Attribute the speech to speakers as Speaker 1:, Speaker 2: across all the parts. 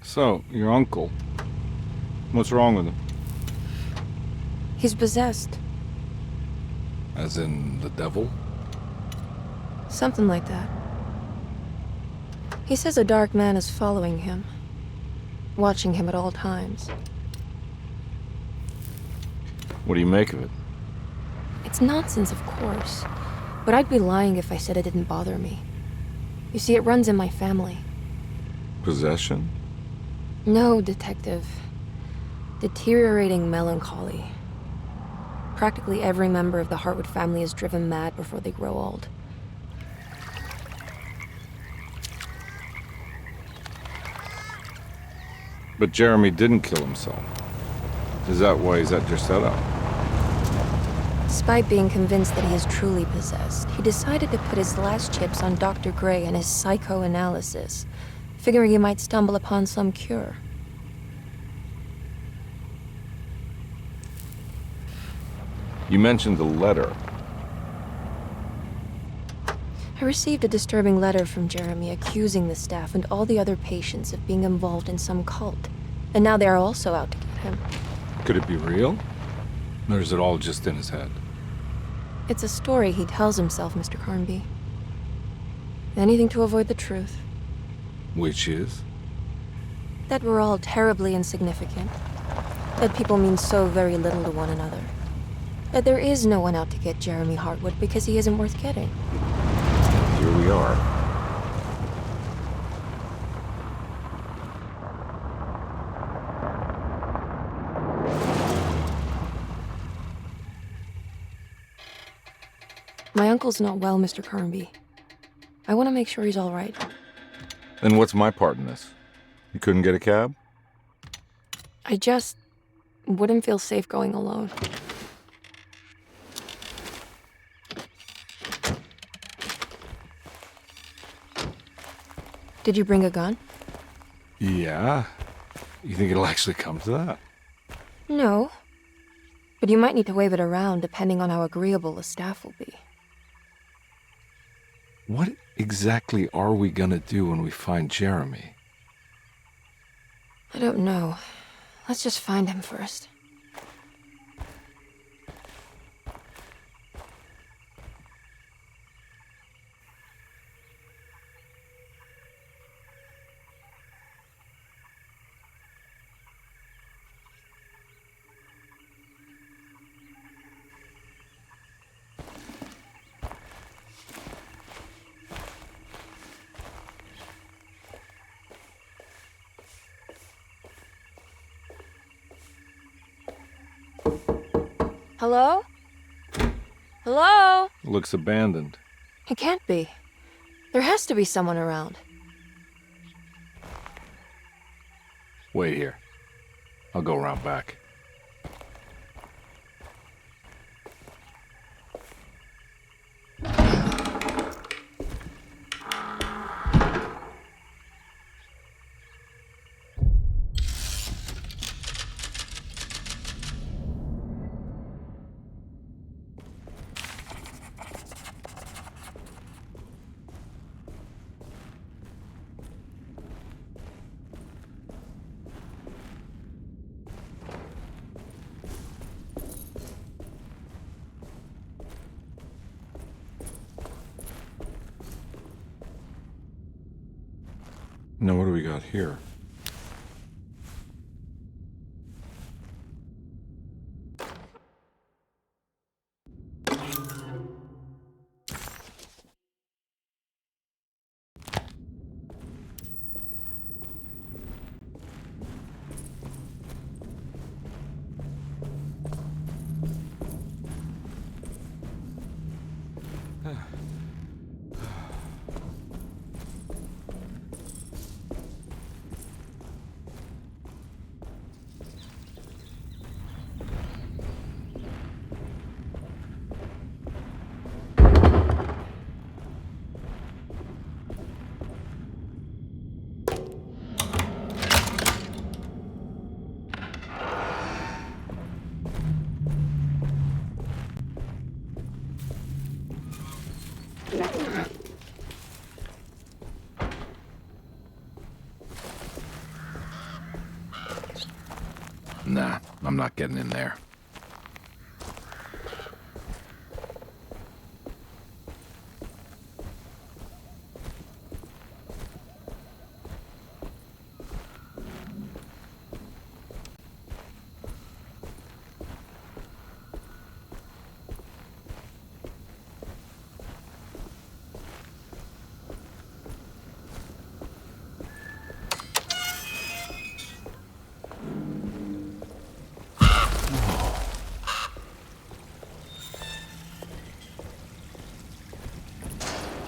Speaker 1: So, your uncle. What's wrong with him?
Speaker 2: He's possessed.
Speaker 1: As in the devil?
Speaker 2: Something like that. He says a dark man is following him, watching him at all times.
Speaker 1: What do you make of it?
Speaker 2: It's nonsense, of course, but I'd be lying if I said it didn't bother me. You see, it runs in my family.
Speaker 1: Possession?
Speaker 2: No, Detective. Deteriorating melancholy. Practically every member of the Hartwood family is driven mad before they grow old.
Speaker 1: But Jeremy didn't kill himself. Is that why he's at your setup?
Speaker 2: Despite being convinced that he is truly possessed, he decided to put his last chips on Dr. Gray and his psychoanalysis, figuring he might stumble upon some cure.
Speaker 1: You mentioned the letter.
Speaker 2: I received a disturbing letter from Jeremy accusing the staff and all the other patients of being involved in some cult. And now they are also out to get him.
Speaker 1: Could it be real? Or is it all just in his head?
Speaker 2: It's a story he tells himself, Mr. Carnby. Anything to avoid the truth.
Speaker 1: Which is?
Speaker 2: That we're all terribly insignificant. That people mean so very little to one another. That there is no one out to get Jeremy Hartwood because he isn't worth getting.
Speaker 1: Here we are.
Speaker 2: My uncle's not well, Mr. Carnby. I want to make sure he's all right.
Speaker 1: Then what's my part in this? You couldn't get a cab?
Speaker 2: I just wouldn't feel safe going alone. Did you bring a gun?
Speaker 1: Yeah. You think it'll actually come to that?
Speaker 2: No. But you might need to wave it around depending on how agreeable the staff will be.
Speaker 1: What exactly are we gonna do when we find Jeremy?
Speaker 2: I don't know. Let's just find him first. Hello? Hello?
Speaker 1: Looks abandoned.
Speaker 2: It can't be. There has to be someone around.
Speaker 1: Wait here. I'll go around back. Now what do we got here? not getting in there.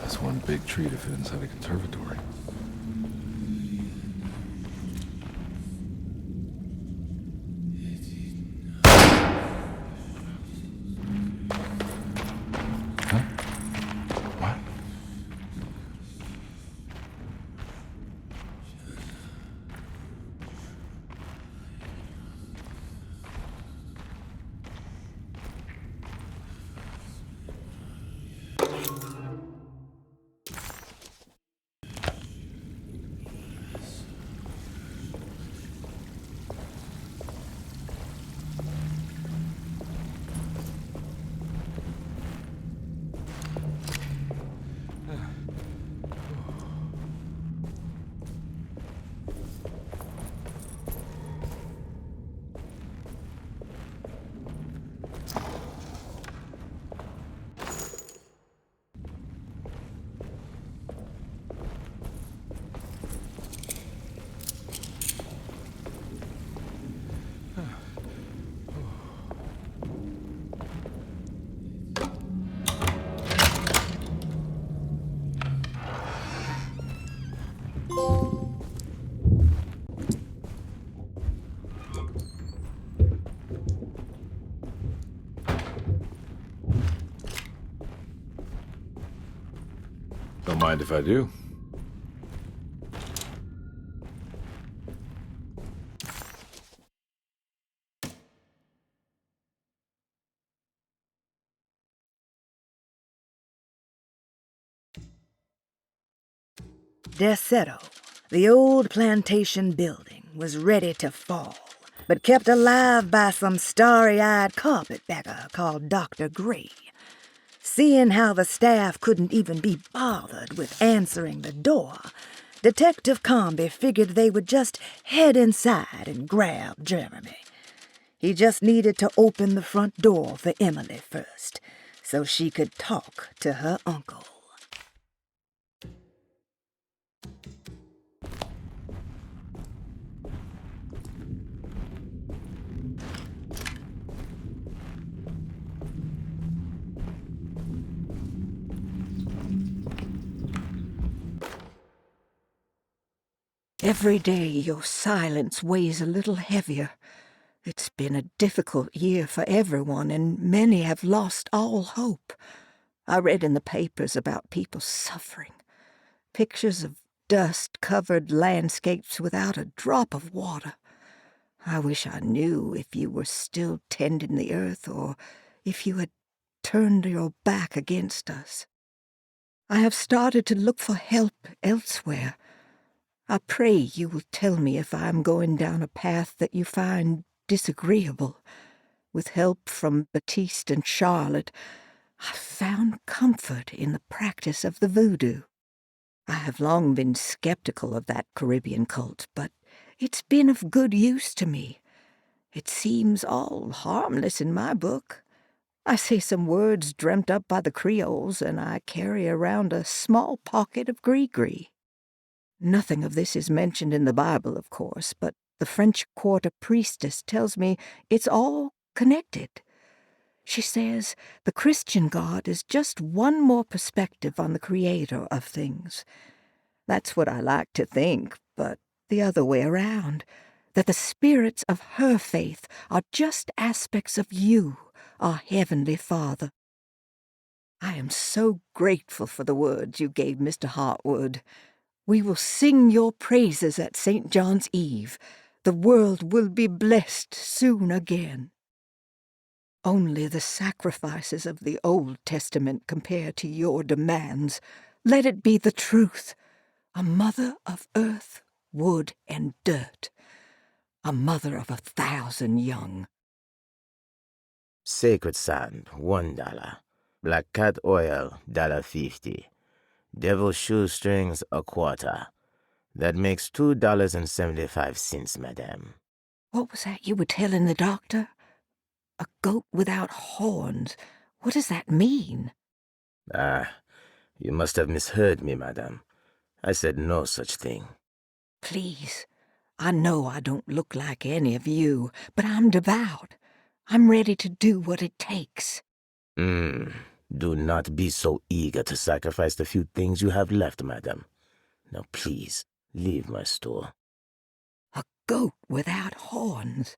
Speaker 1: That's one big tree to fit inside a conservatory. Huh? What? Don't mind if I do.
Speaker 3: Deseto, the old plantation building, was ready to fall, but kept alive by some starry-eyed carpetbagger called Dr. Gray. Seeing how the staff couldn't even be bothered with answering the door, Detective Comby figured they would just head inside and grab Jeremy. He just needed to open the front door for Emily first, so she could talk to her uncle. Every day your silence weighs a little heavier. It's been a difficult year for everyone, and many have lost all hope. I read in the papers about people suffering. Pictures of dust-covered landscapes without a drop of water. I wish I knew if you were still tending the earth or if you had turned your back against us. I have started to look for help elsewhere. I pray you will tell me if I am going down a path that you find disagreeable. With help from Baptiste and Charlotte, I found comfort in the practice of the voodoo. I have long been skeptical of that Caribbean cult, but it's been of good use to me. It seems all harmless in my book. I say some words dreamt up by the Creoles, and I carry around a small pocket of gree-gree. Nothing of this is mentioned in the Bible, of course, but the French Quarter priestess tells me it's all connected. She says the Christian God is just one more perspective on the creator of things. That's what I like to think, but the other way around, that the spirits of her faith are just aspects of you, our Heavenly Father. I am so grateful for the words you gave Mr. Hartwood. We will sing your praises at St. John's Eve. The world will be blessed soon again. Only the sacrifices of the Old Testament compare to your demands. Let it be the truth. A mother of earth, wood, and dirt. A mother of 1,000 young.
Speaker 4: Sacred sand, $1. Black cat oil, $1.50. Devil shoestrings, a quarter. That makes $2.75, madame.
Speaker 3: What was that you were telling the doctor? A goat without horns. What does that mean?
Speaker 4: Ah, you must have misheard me, madame. I said no such thing.
Speaker 3: Please, I know I don't look like any of you, but I'm devout. I'm ready to do what it takes.
Speaker 4: Do not be so eager to sacrifice the few things you have left, madame. Now please, leave my store.
Speaker 3: A goat without horns.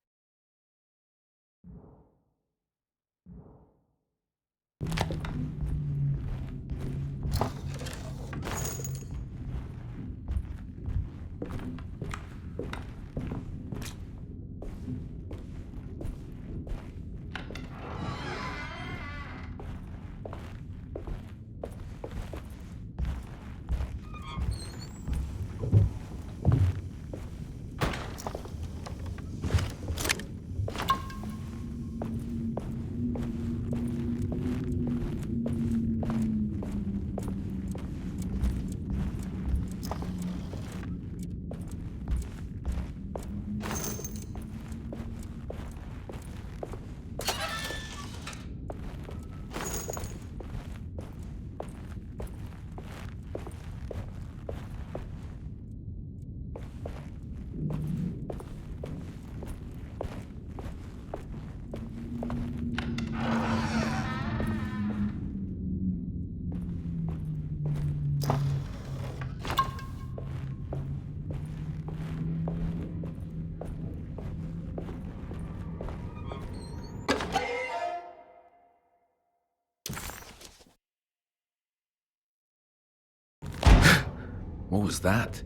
Speaker 5: What was that?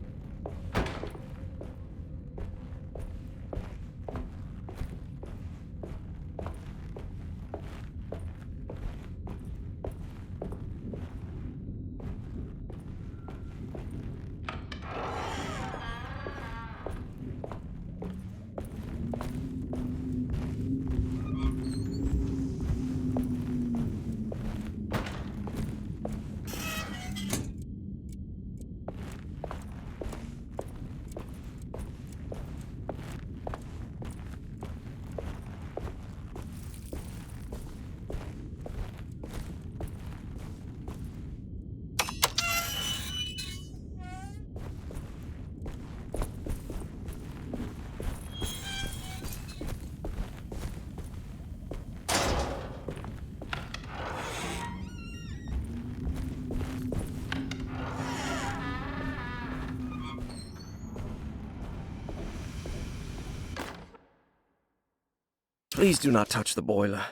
Speaker 6: Please do not touch the boiler.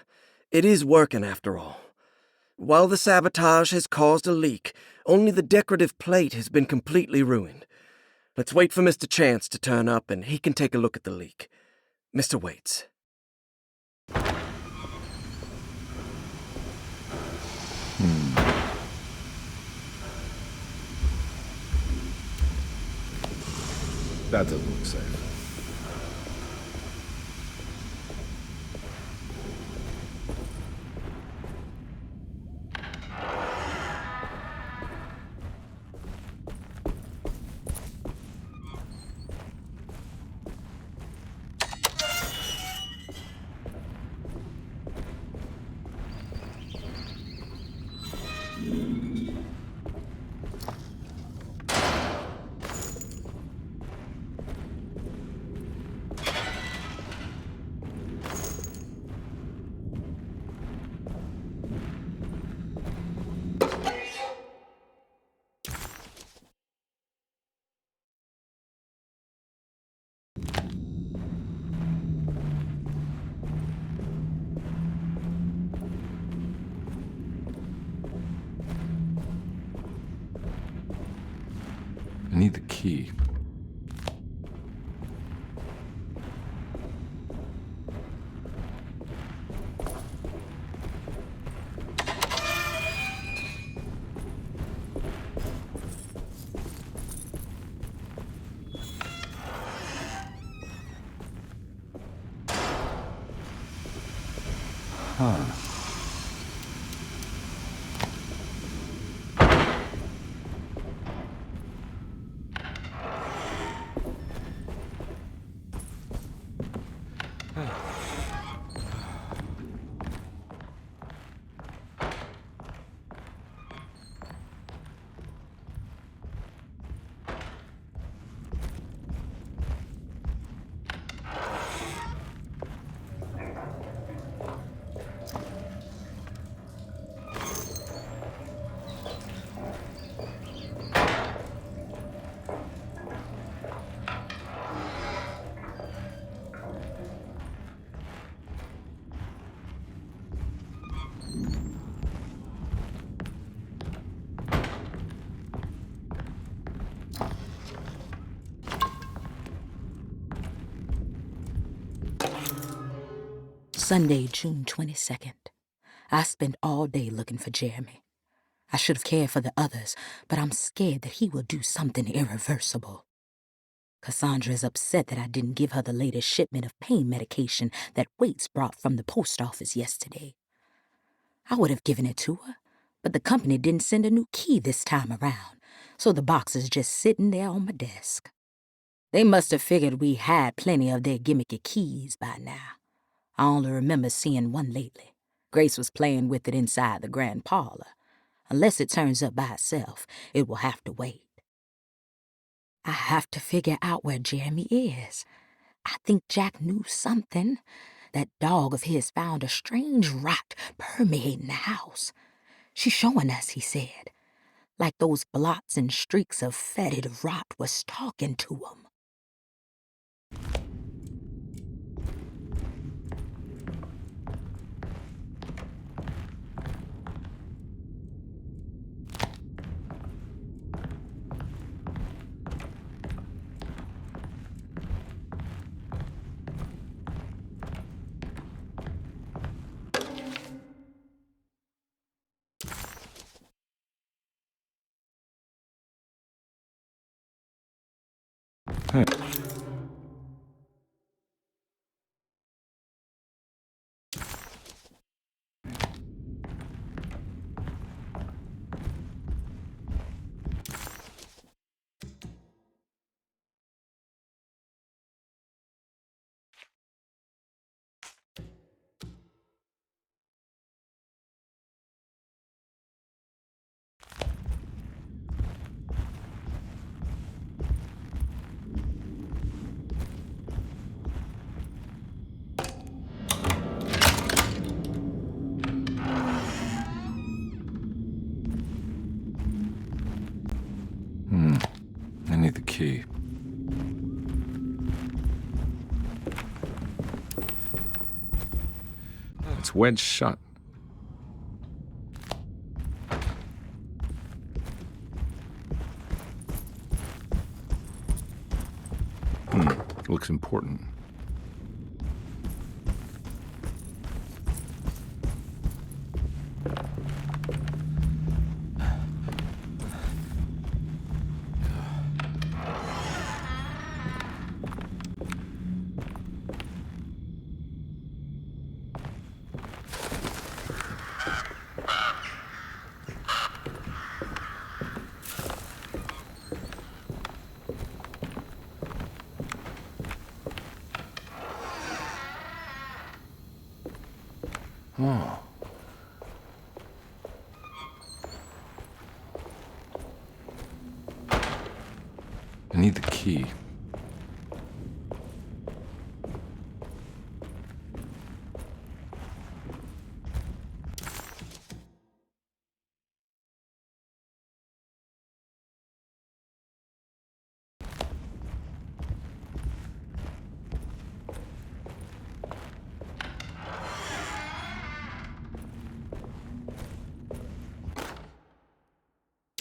Speaker 6: It is working after all. While the sabotage has caused a leak, only the decorative plate has been completely ruined. Let's wait for Mr. Chance to turn up and he can take a look at the leak. Mr. Waits.
Speaker 1: That doesn't look safe.
Speaker 5: I need the key.
Speaker 7: Sunday, June 22nd. I spent all day looking for Jeremy. I should have cared for the others, but I'm scared that he will do something irreversible. Cassandra is upset that I didn't give her the latest shipment of pain medication that Waits brought from the post office yesterday. I would have given it to her, but the company didn't send a new key this time around, so the box is just sitting there on my desk. They must have figured we had plenty of their gimmicky keys by now. I only remember seeing one lately. Grace was playing with it inside the grand parlor. Unless it turns up by itself, it will have to wait. I have to figure out where Jeremy is. I think Jack knew something. That dog of his found a strange rot permeating the house. She's showing us, he said. Like those blots and streaks of fetid rot was talking to him.
Speaker 1: Hey. I need the key. It's wedged shut. Looks important. Oh. I need the key.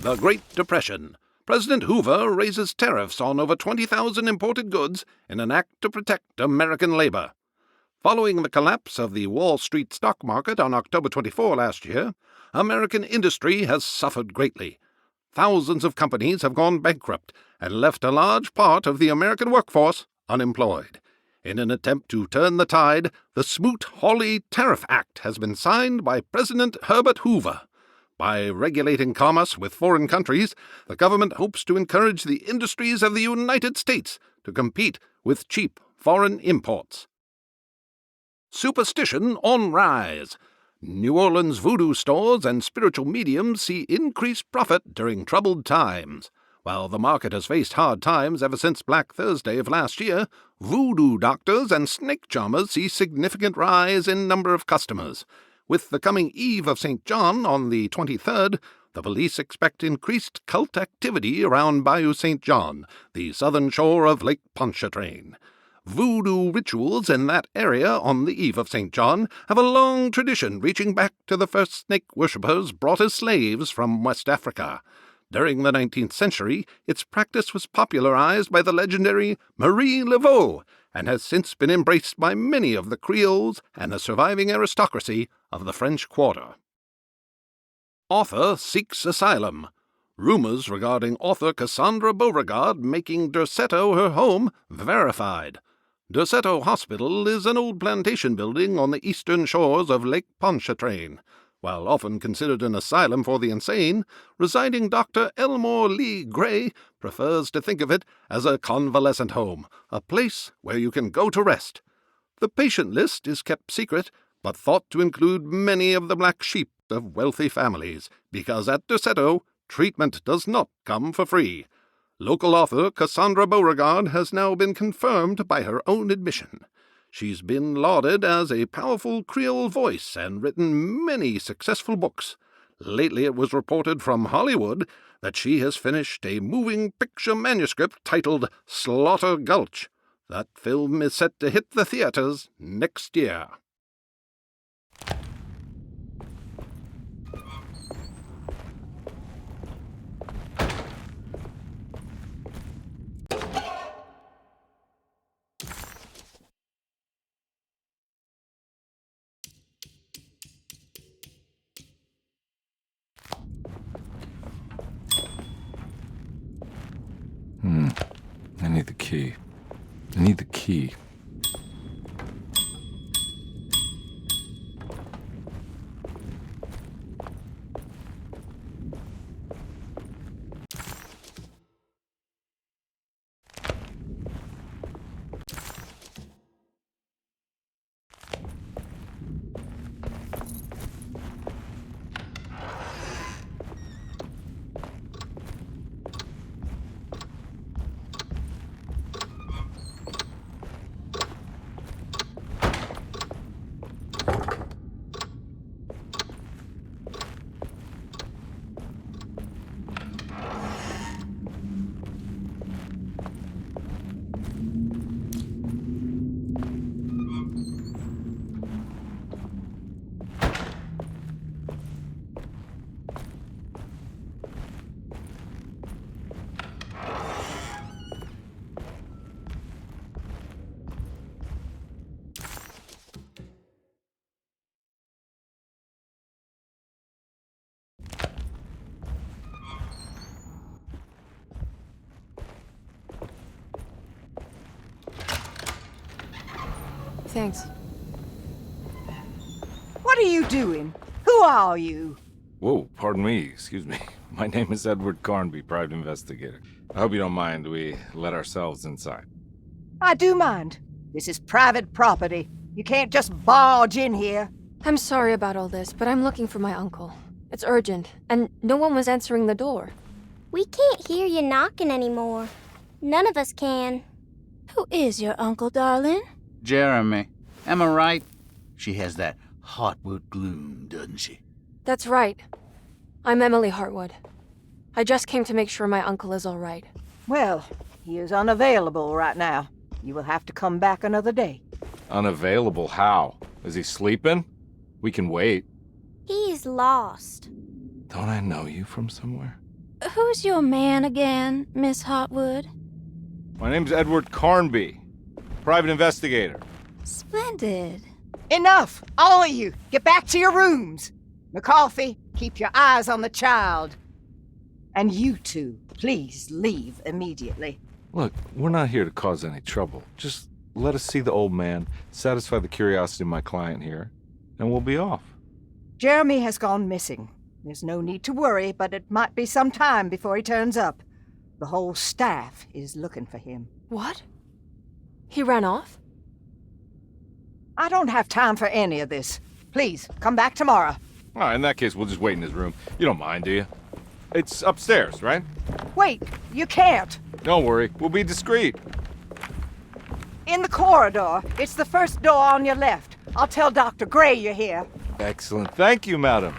Speaker 8: The Great Depression. President Hoover raises tariffs on over 20,000 imported goods in an act to protect American labor. Following the collapse of the Wall Street stock market on October 24 last year, American industry has suffered greatly. Thousands of companies have gone bankrupt and left a large part of the American workforce unemployed. In an attempt to turn the tide, the Smoot-Hawley Tariff Act has been signed by President Herbert Hoover. By regulating commerce with foreign countries, the government hopes to encourage the industries of the United States to compete with cheap foreign imports. Superstition on rise. New Orleans voodoo stores and spiritual mediums see increased profit during troubled times. While the market has faced hard times ever since Black Thursday of last year, voodoo doctors and snake charmers see significant rise in number of customers. With the coming Eve of St. John on the 23rd, the police expect increased cult activity around Bayou St. John, the southern shore of Lake Pontchartrain. Voodoo rituals in that area on the Eve of St. John have a long tradition reaching back to the first snake worshippers brought as slaves from West Africa. During the 19th century, its practice was popularized by the legendary Marie Laveau and has since been embraced by many of the Creoles and the surviving aristocracy of the French Quarter. Author seeks asylum. Rumors regarding author Cassandra Beauregard making Derceto her home verified. Derceto Hospital is an old plantation building on the eastern shores of Lake Pontchartrain. While often considered an asylum for the insane, residing Dr. Elmore Lee Gray prefers to think of it as a convalescent home, a place where you can go to rest. The patient list is kept secret, but thought to include many of the black sheep of wealthy families, because at Derceto, treatment does not come for free. Local author Cassandra Beauregard has now been confirmed by her own admission. She's been lauded as a powerful Creole voice and written many successful books. Lately it was reported from Hollywood that she has finished a moving picture manuscript titled Slaughter Gulch. That film is set to hit the theaters next year.
Speaker 5: I need the key. I need the key.
Speaker 2: Thanks.
Speaker 3: What are you doing? Who are you?
Speaker 1: Whoa, pardon me, excuse me. My name is Edward Carnby, private investigator. I hope you don't mind we let ourselves inside.
Speaker 3: I do mind. This is private property. You can't just barge in here.
Speaker 2: I'm sorry about all this, but I'm looking for my uncle. It's urgent, and no one was answering the door.
Speaker 9: We can't hear you knocking anymore. None of us can.
Speaker 10: Who is your uncle, darling?
Speaker 11: Jeremy. Am I right? She has that Hartwood gloom, doesn't she?
Speaker 2: That's right. I'm Emily Hartwood. I just came to make sure my uncle is all right.
Speaker 3: Well, he is unavailable right now. You will have to come back another day.
Speaker 1: Unavailable how? Is he sleeping? We can wait.
Speaker 9: He's lost.
Speaker 1: Don't I know you from somewhere?
Speaker 10: Who's your man again, Miss Hartwood?
Speaker 1: My name's Edward Carnby, private investigator.
Speaker 10: Splendid.
Speaker 3: Enough! All of you! Get back to your rooms! McCarthy, keep your eyes on the child. And you two, please leave immediately.
Speaker 1: Look, we're not here to cause any trouble. Just let us see the old man, satisfy the curiosity of my client here, and we'll be off.
Speaker 3: Jeremy has gone missing. There's no need to worry, but it might be some time before he turns up. The whole staff is looking for him.
Speaker 2: What? He ran off?
Speaker 3: I don't have time for any of this. Please, come back tomorrow.
Speaker 1: All right, in that case, we'll just wait in his room. You don't mind, do you? It's upstairs, right?
Speaker 3: Wait, you can't.
Speaker 1: Don't worry, we'll be discreet.
Speaker 3: In the corridor. It's the first door on your left. I'll tell Dr. Gray you're here.
Speaker 1: Excellent. Thank you, madam.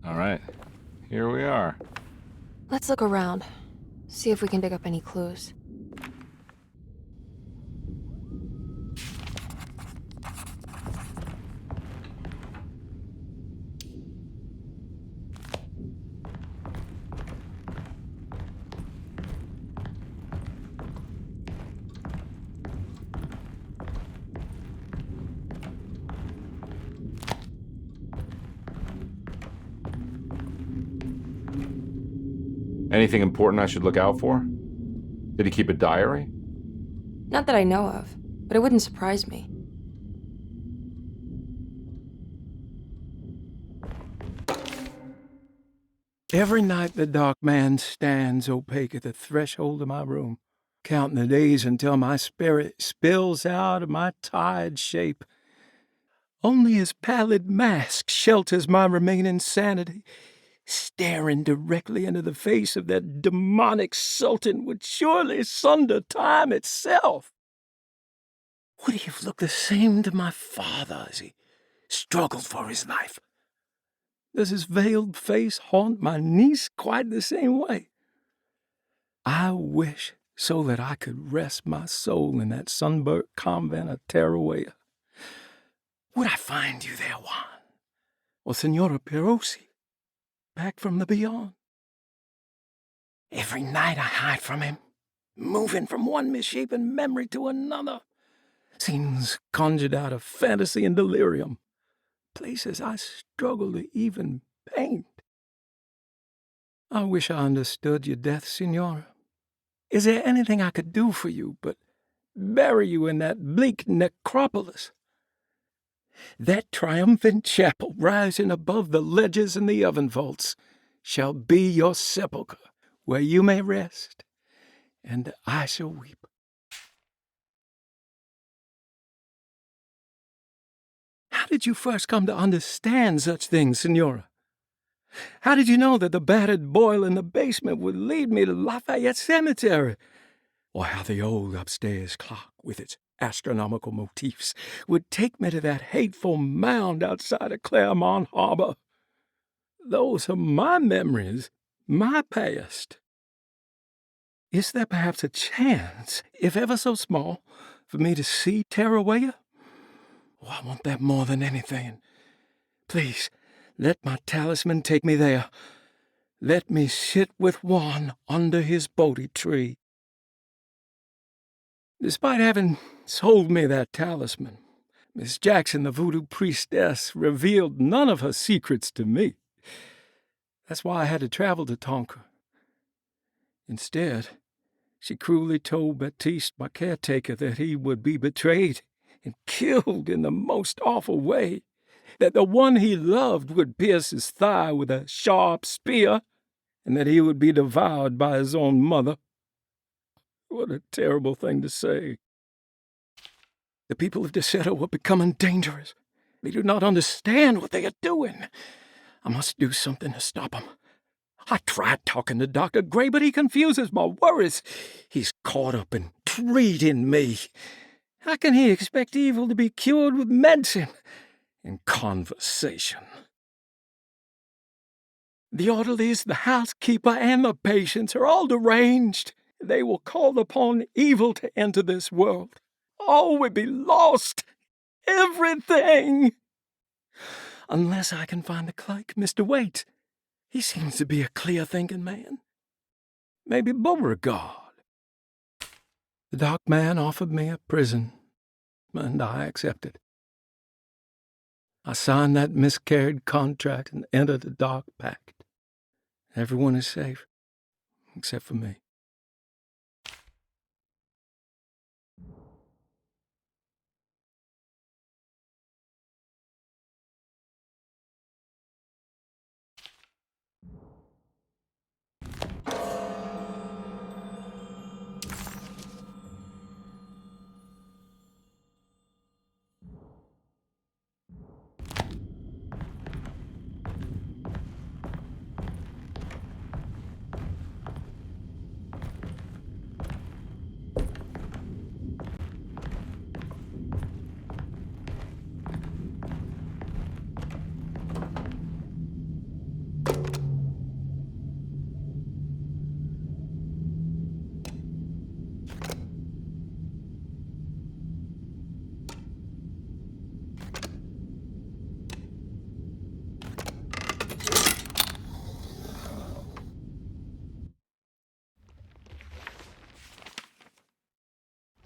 Speaker 1: All right, here we are.
Speaker 2: Let's look around. See if we can dig up any clues.
Speaker 1: Anything important I should look out for? Did he keep a diary?
Speaker 2: Not that I know of, but it wouldn't surprise me.
Speaker 12: Every night the dark man stands opaque at the threshold of my room, counting the days until my spirit spills out of my tired shape. Only his pallid mask shelters my remaining sanity. Staring directly into the face of that demonic sultan would surely sunder time itself. Would he have looked the same to my father as he struggled for his life? Does his veiled face haunt my niece quite the same way? I wish so that I could rest my soul in that sunburnt convent of Teruel. Would I find you there, Juan? Or Senora Perosi? Back from the beyond. Every night I hide from him, moving from one misshapen memory to another. Scenes conjured out of fantasy and delirium. Places I struggle to even paint. I wish I understood your death, Senora. Is there anything I could do for you but bury you in that bleak necropolis? That triumphant chapel rising above the ledges and the oven vaults shall be your sepulchre, where you may rest, and I shall weep. How did you first come to understand such things, Senora? How did you know that the battered boiler in the basement would lead me to Lafayette Cemetery? Or how the old upstairs clock, with its astronomical motifs, would take me to that hateful mound outside of Claremont Harbor? Those are my memories, my past. Is there perhaps a chance, if ever so small, for me to see Teruel? Oh, I want that more than anything. Please, let my talisman take me there. Let me sit with Juan under his Bodhi tree. Despite having sold me that talisman, Miss Jackson, the voodoo priestess, revealed none of her secrets to me. That's why I had to travel to Tonka. Instead, she cruelly told Baptiste, my caretaker, that he would be betrayed and killed in the most awful way, that the one he loved would pierce his thigh with a sharp spear, and that he would be devoured by his own mother. What a terrible thing to say. The people of Deseto were becoming dangerous. They do not understand what they are doing. I must do something to stop them. I tried talking to Dr. Gray, but he confuses my worries. He's caught up in treating me. How can he expect evil to be cured with medicine and conversation? The orderlies, the housekeeper, and the patients are all deranged. They will call upon evil to enter this world. All will be lost. Everything. Unless I can find the clerk, Mr. Waite. He seems to be a clear-thinking man. Maybe Beauregard. The dock man offered me a prison, and I accepted. I signed that miscarried contract and entered the dock pact. Everyone is safe, except for me.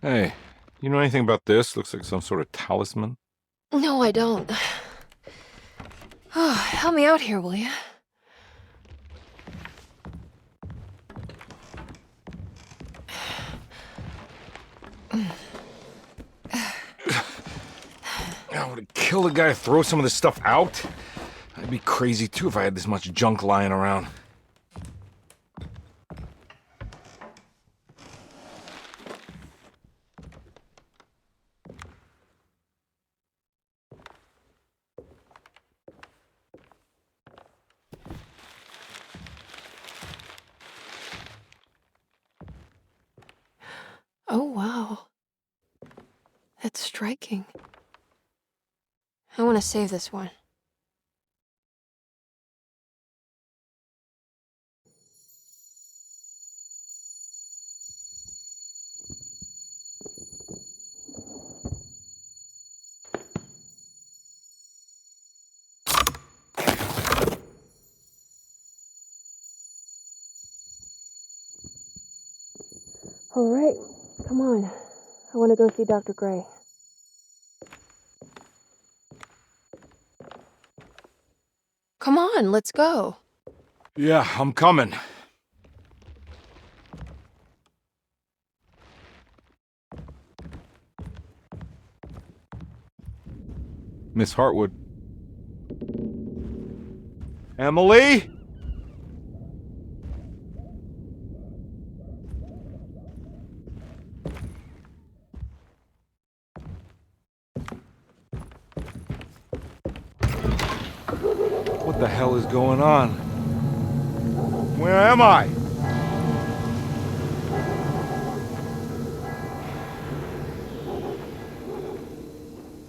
Speaker 1: Hey, you know anything about this? Looks like some sort of talisman.
Speaker 2: No, I don't. Oh, help me out here, will you?
Speaker 1: I would it kill the guy to throw some of this stuff out? I'd be crazy too if I had this much junk lying around.
Speaker 2: Oh, wow. That's striking. I want to save this one. All right, come on. I want to go see Dr. Gray. Come on, let's go.
Speaker 1: Yeah, I'm coming. Miss Hartwood. Emily? What the hell is going on? Where am I?